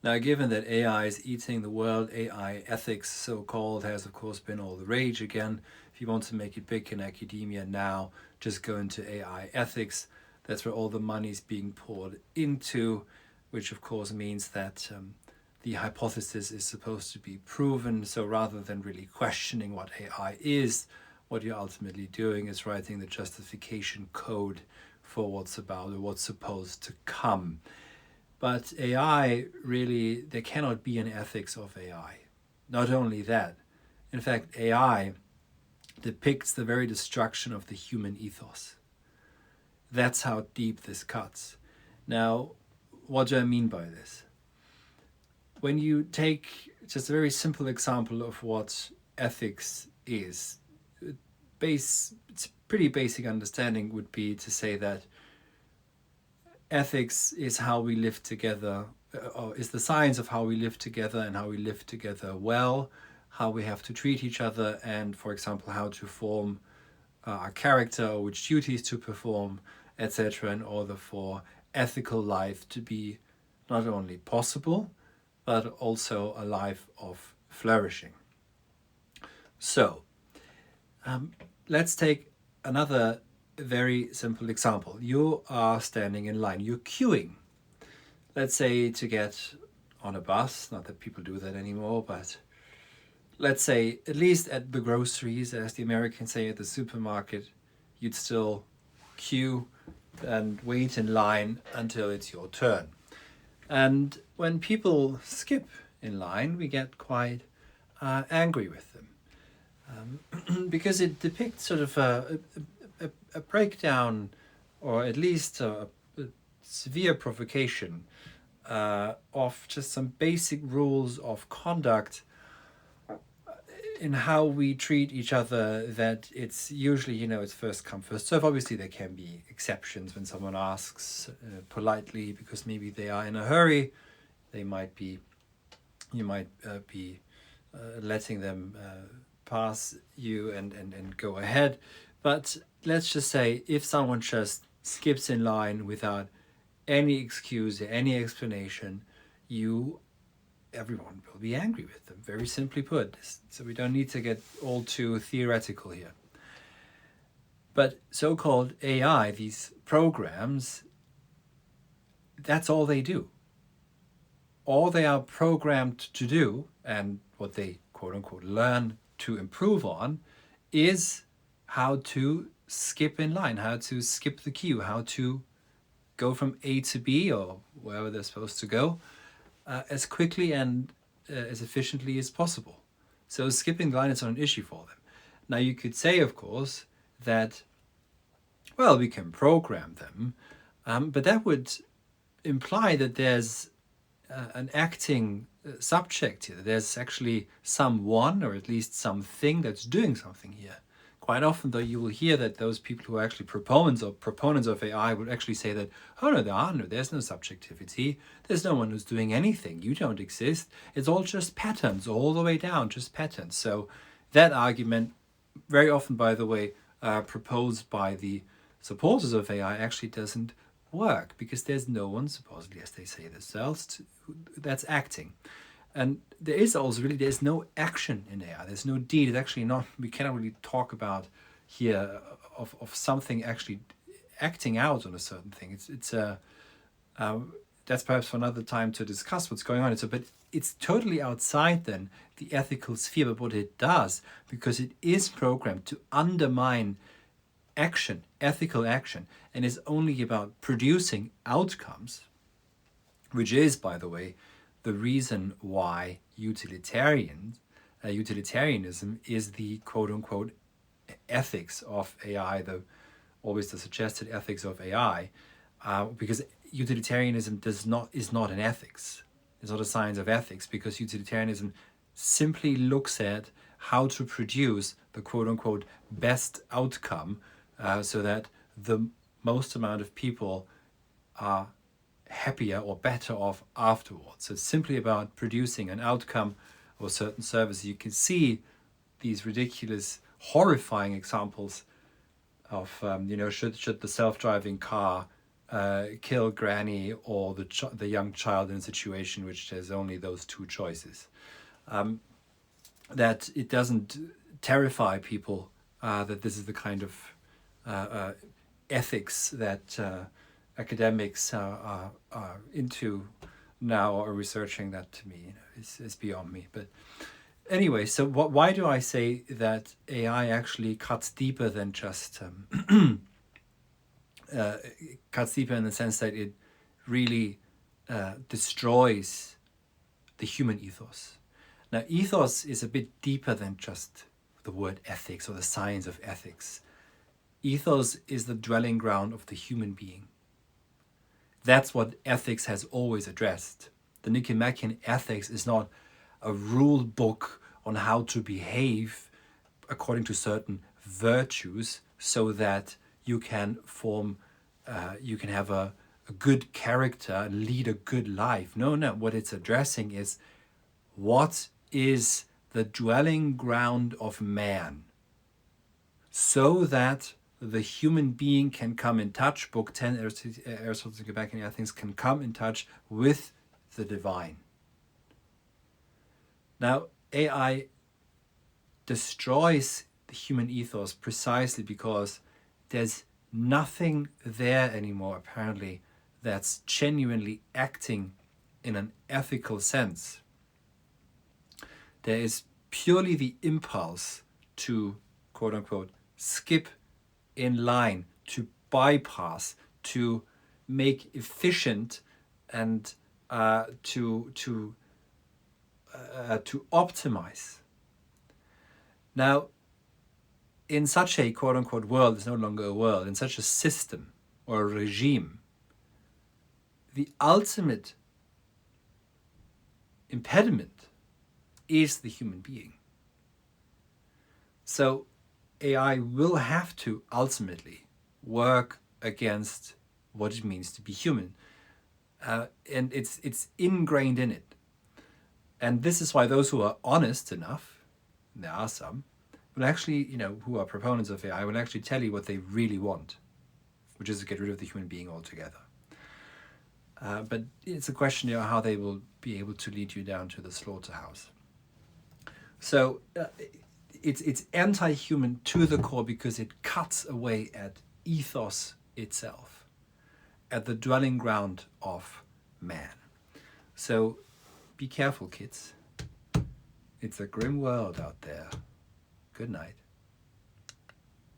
Now, given that AI is eating the world, AI ethics, so-called, has of course been all the rage again. If you want to make it big in academia now, just go into AI ethics. That's where all the money is being poured into, which of course means that the hypothesis is supposed to be proven. So rather than really questioning what AI is, what you're ultimately doing is writing the justification code for what's about or what's supposed to come. But AI really, there cannot be an ethics of AI. Not only that, in fact, AI depicts the very destruction of the human ethos. That's how deep this cuts. Now, what do I mean by this? When you take just a very simple example of what ethics is, it's pretty basic understanding would be to say that ethics is how we live together, or is the science of how we live together and how we live together well, how we have to treat each other, and, for example, how to form our character or which duties to perform, etc., in order for ethical life to be not only possible, but also a life of flourishing. So, let's take another very simple example. You are standing in line, you're queuing, let's say to get on a bus, not that people do that anymore, but let's say at least at the groceries, as the Americans say, at the supermarket, you'd still queue and wait in line until it's your turn. And when people skip in line, we get quite angry with them. Because it depicts sort of a breakdown, or at least a severe provocation of just some basic rules of conduct in how we treat each other, that it's usually, it's first come, first serve. Obviously, there can be exceptions when someone asks politely because maybe they are in a hurry. You might be letting them pass you and go ahead. But let's just say if someone just skips in line without any excuse or any explanation, everyone will be angry with them, very simply put. So we don't need to get all too theoretical here. But so-called AI, these programs, that's all they do. All they are programmed to do, and what they quote-unquote learn to improve on, is how to skip in line, how to skip the queue, how to go from A to B, or wherever they're supposed to go, as quickly and as efficiently as possible. So skipping the line is not an issue for them. Now you could say, of course, that, well, we can program them, but that would imply that there's an acting subject here. There's actually someone, or at least something, that's doing something here. Quite often, though, you will hear that those people who are actually proponents of AI would actually say that, oh no, there's no subjectivity. There's no one who's doing anything. You don't exist. It's all just patterns, all the way down, just patterns. So that argument, very often, by the way, proposed by the supporters of AI, actually doesn't work, because there's no one, supposedly, as they say themselves, that's acting. And there's no action in AI. There's no deed. It's actually not, we cannot really talk about here of something actually acting out on a certain thing. That's perhaps for another time to discuss what's going on. But it's totally outside then the ethical sphere. But what it does, because it is programmed to undermine action, ethical action, and is only about producing outcomes, which is, by the way, the reason why utilitarianism is the quote-unquote ethics of AI, always the suggested ethics of AI, because utilitarianism is not an ethics. It's not a science of ethics, because utilitarianism simply looks at how to produce the quote-unquote best outcome, so that the most amount of people are happier or better off afterwards. So it's simply about producing an outcome or a certain service. You can see these ridiculous, horrifying examples of, should the self-driving car kill granny or the young child in a situation which there's only those two choices. That it doesn't terrify people that this is the kind of ethics that academics are into now or researching. That to me is beyond me. But anyway, so why do I say that AI actually cuts deeper than just cuts deeper in the sense that it really destroys the human ethos? Now, ethos is a bit deeper than just the word ethics or the science of ethics. Ethos is the dwelling ground of the human being. That's what ethics has always addressed. The Nicomachean Ethics is not a rule book on how to behave according to certain virtues so that you can form, you can have a good character and lead a good life. No, what it's addressing is what is the dwelling ground of man so that the human being can come in touch, Book 10, Aristotle's Nicomachean Ethics, can come in touch with the divine. Now, AI destroys the human ethos precisely because there's nothing there anymore, apparently, that's genuinely acting in an ethical sense. There is purely the impulse to, quote unquote, skip in line, to bypass, to make efficient, and to optimize. Now, in such a quote unquote world, it's no longer a world, in such a system or a regime, the ultimate impediment is the human being. So AI will have to ultimately work against what it means to be human. And it's ingrained in it. And this is why those who are honest enough, and there are some, will actually, who are proponents of AI, will actually tell you what they really want, which is to get rid of the human being altogether. But it's a question of how they will be able to lead you down to the slaughterhouse. So it's anti-human to the core because it cuts away at ethos itself, at the dwelling ground of man. So be careful, kids. It's a grim world out there. Good night.